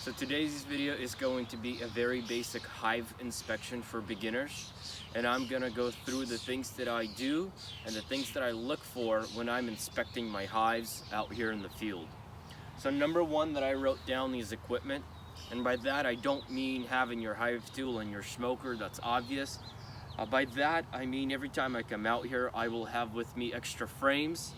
So today's video is going to be a very basic hive inspection for beginners, and I'm gonna go through the things that I do and the things that I look for when I'm inspecting my hives out here in the field. So number one that I wrote down is equipment, and by that I don't mean having your hive tool and your smoker, that's obvious. By that I mean every time I come out here I will have with me extra frames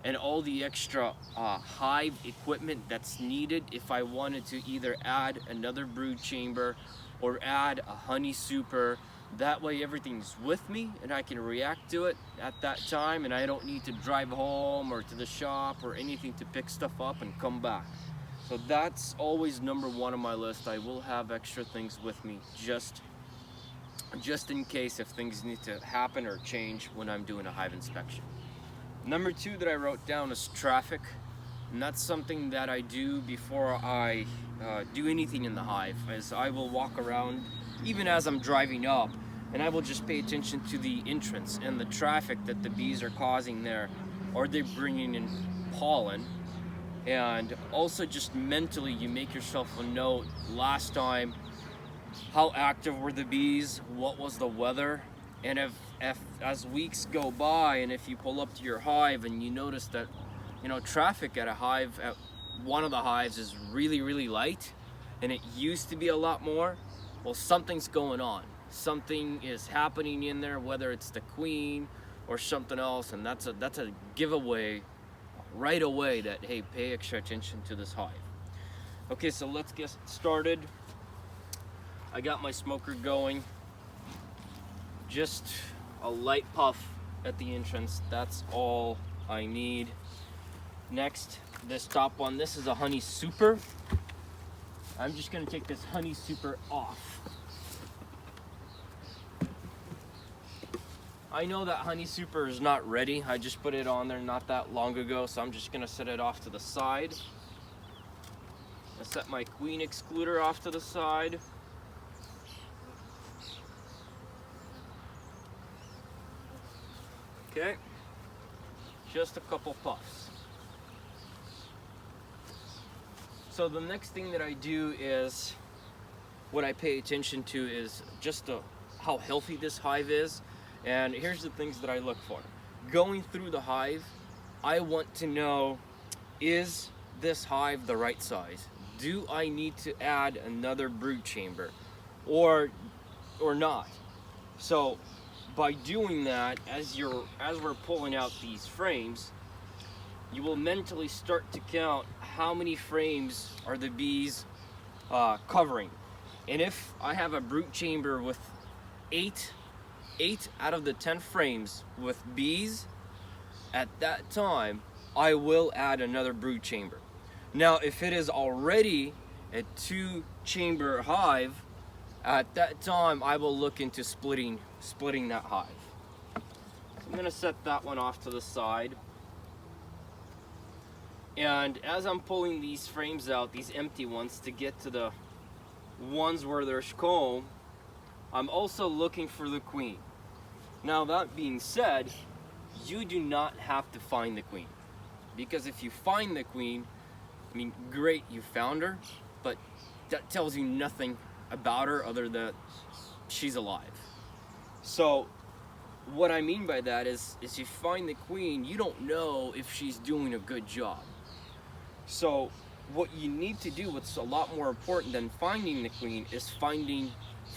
and all the extra hive equipment that's needed if I wanted to either add another brood chamber or add a honey super. That way everything's with me and I can react to it at that time, and I don't need to drive home or to the shop or anything to pick stuff up and come back. So that's always number one on my list. I will have extra things with me just in case if things need to happen or change when I'm doing a hive inspection. Number two that I wrote down is traffic, and that's something that I do before I do anything in the hive, as I will walk around even as I'm driving up and I will just pay attention to the entrance and the traffic that the bees are causing there, or they're bringing in pollen. And also just mentally you make yourself a note, last time how active were the bees, what was the weather, and if as weeks go by and if you pull up to your hive and you notice that traffic at a hive, at one of the hives, is really light and it used to be a lot more, well, something's going on, something is happening in there, whether it's the queen or something else, and that's a giveaway right away that, hey, pay extra attention to this hive. Okay, so let's get started. I got my smoker going, just a light puff at the entrance, that's all I need. Next, this top one, this is a honey super. I'm just gonna take this honey super off. I know that honey super is not ready, I just put it on there not that long ago, so I'm just gonna set it off to the side. I set my queen excluder off to the side. Okay, just a couple puffs. So the next thing that I do is, what I pay attention to is just how healthy this hive is. And here's the things that I look for. Going through the hive, I want to know, is this hive the right size? Do I need to add another brood chamber or not? So by doing that, as we're pulling out these frames, you will mentally start to count how many frames are the bees covering. And if I have a brood chamber with 8 out of the 10 frames with bees, at that time I will add another brood chamber. Now if it is already a 2-chamber hive, at that time I will look into splitting that hive. So I'm going to set that one off to the side. And as I'm pulling these frames out, these empty ones, to get to the ones where there's comb, I'm also looking for the queen. Now that being said, you do not have to find the queen, because if you find the queen, I mean, great, you found her, but that tells you nothing about her other than she's alive. So what I mean by that is you find the queen, you don't know if she's doing a good job. So what you need to do, what's a lot more important than finding the queen, is finding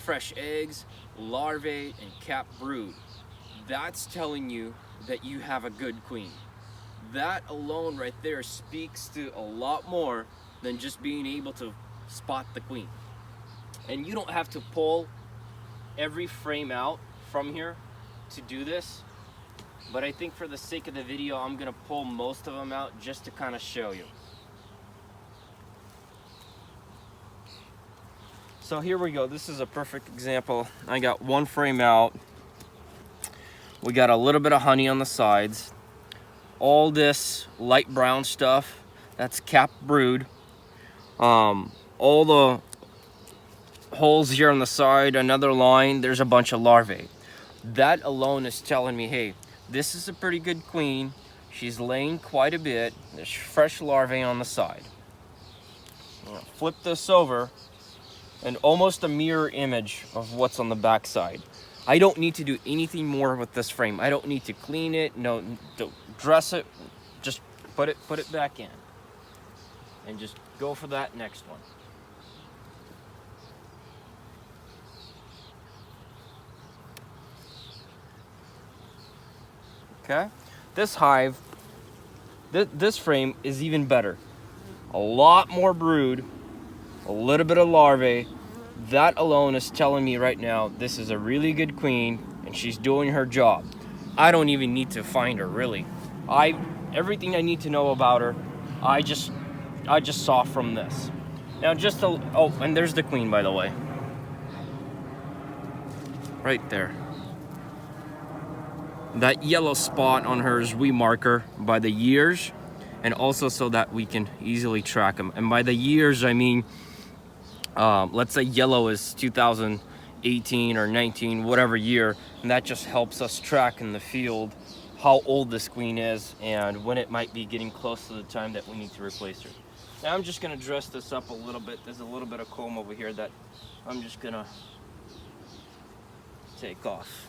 fresh eggs, larvae, and capped brood. That's telling you that you have a good queen. That alone right there speaks to a lot more than just being able to spot the queen. And you don't have to pull every frame out from here to do this, but I think for the sake of the video I'm gonna pull most of them out just to kind of show you. So here we go, this is a perfect example. I got one frame out, we got a little bit of honey on the sides, all this light brown stuff, that's capped brood, all the holes here on the side, another line, there's a bunch of larvae. That alone is telling me, hey, this is a pretty good queen, she's laying quite a bit, there's fresh larvae on the side. Flip this over, and almost a mirror image of what's on the back side. I don't need to do anything more with this frame. I don't need to clean it, no, don't dress it, just put it back in. And just go for that next one. Okay, this hive, this frame is even better. A lot more brood, a little bit of larvae. That alone is telling me right now this is a really good queen and she's doing her job. I don't even need to find her, really. Everything I need to know about her, I just saw from this. Now oh, and there's the queen, by the way. Right there. That yellow spot on hers, we mark her by the years, and also so that we can easily track them. And by the years, I mean, let's say yellow is 2018 or 19, whatever year, and that just helps us track in the field how old this queen is and when it might be getting close to the time that we need to replace her. Now I'm just gonna dress this up a little bit. There's a little bit of comb over here that I'm just gonna take off.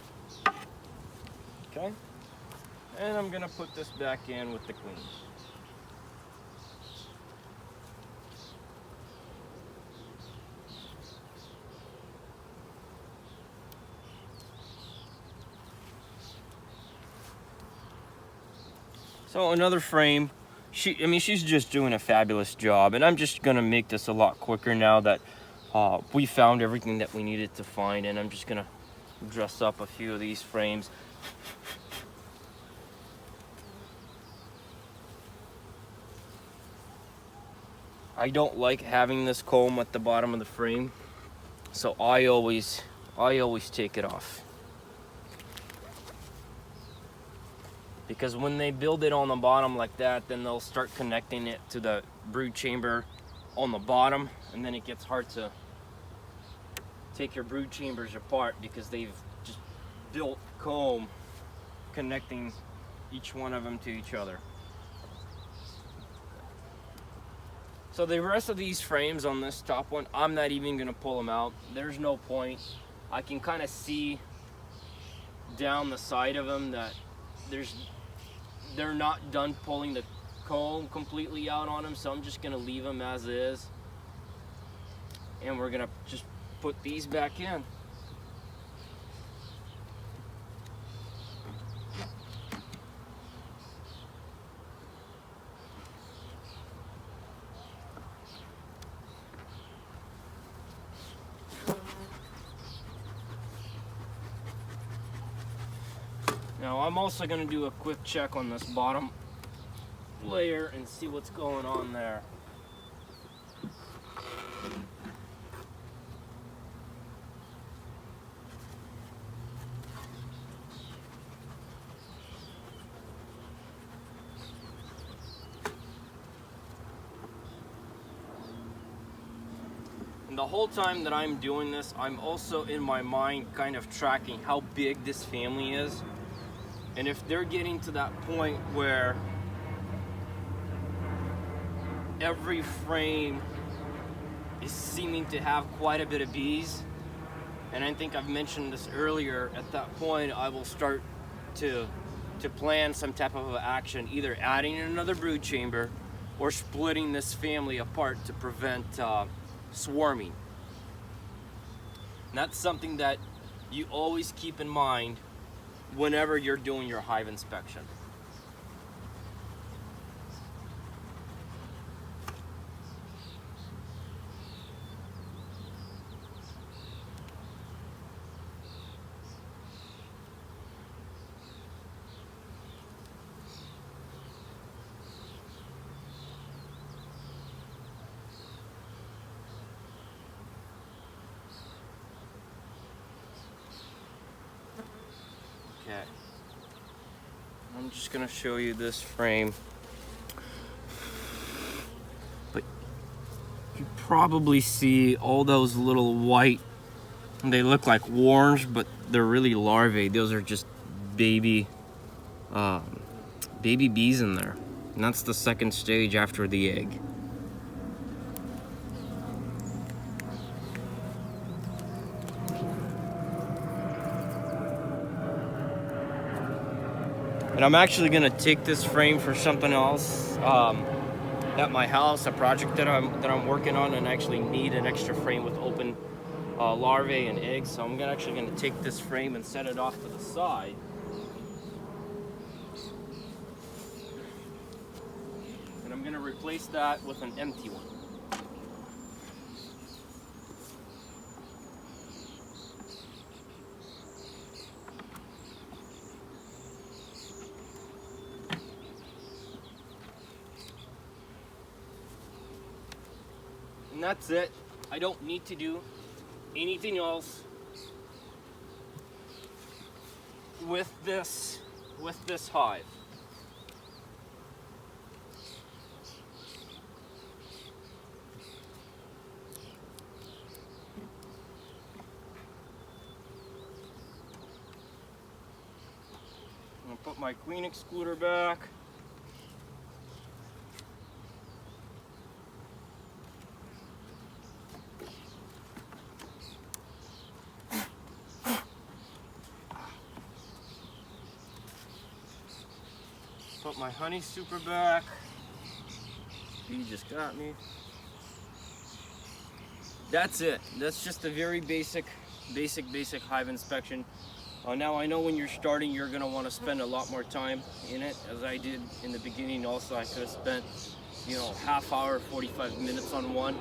Okay, and I'm gonna put this back in with the queen. So another frame. She's just doing a fabulous job, and I'm just gonna make this a lot quicker now that we found everything that we needed to find, and I'm just gonna dress up a few of these frames. I don't like having this comb at the bottom of the frame, so I always take it off. Because when they build it on the bottom like that, then they'll start connecting it to the brood chamber on the bottom, and then it gets hard to take your brood chambers apart because they've just built comb connecting each one of them to each other. So the rest of these frames on this top one, I'm not even gonna pull them out. There's no point. I can kind of see down the side of them that they're not done pulling the comb completely out on them, so I'm just gonna leave them as is. And we're gonna just put these back in. Now I'm also going to do a quick check on this bottom layer and see what's going on there. And the whole time that I'm doing this, I'm also in my mind kind of tracking how big this family is. And if they're getting to that point where every frame is seeming to have quite a bit of bees, and I think I've mentioned this earlier, at that point I will start to plan some type of action, either adding another brood chamber or splitting this family apart to prevent swarming. And that's something that you always keep in mind whenever you're doing your hive inspection. Okay, I'm just gonna show you this frame, but you probably see all those little white, they look like worms, but they're really larvae. Those are just baby bees in there, and that's the second stage after the egg. And I'm actually gonna take this frame for something else at my house, a project that I'm working on, and actually need an extra frame with open larvae and eggs. So I'm actually gonna take this frame and set it off to the side. And I'm gonna replace that with an empty one. And that's it. I don't need to do anything else with this hive. I'm gonna put my queen excluder back. Put my honey super back. He just got me. That's it. That's just a very basic hive inspection. Now I know when you're starting, you're gonna want to spend a lot more time in it, as I did in the beginning. Also, I could have spent, you know, half hour, 45 minutes on one.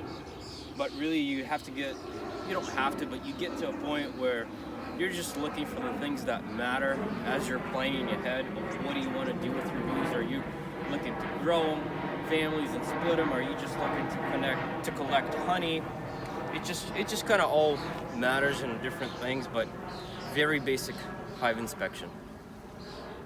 But really, you have to get, you don't have to, but you get to a point where you're just looking for the things that matter as you're planning ahead. What do you want to do with your bees? Are you looking to grow them, families, and split them? Are you just looking to collect honey? It just kind of all matters in different things, but very basic hive inspection.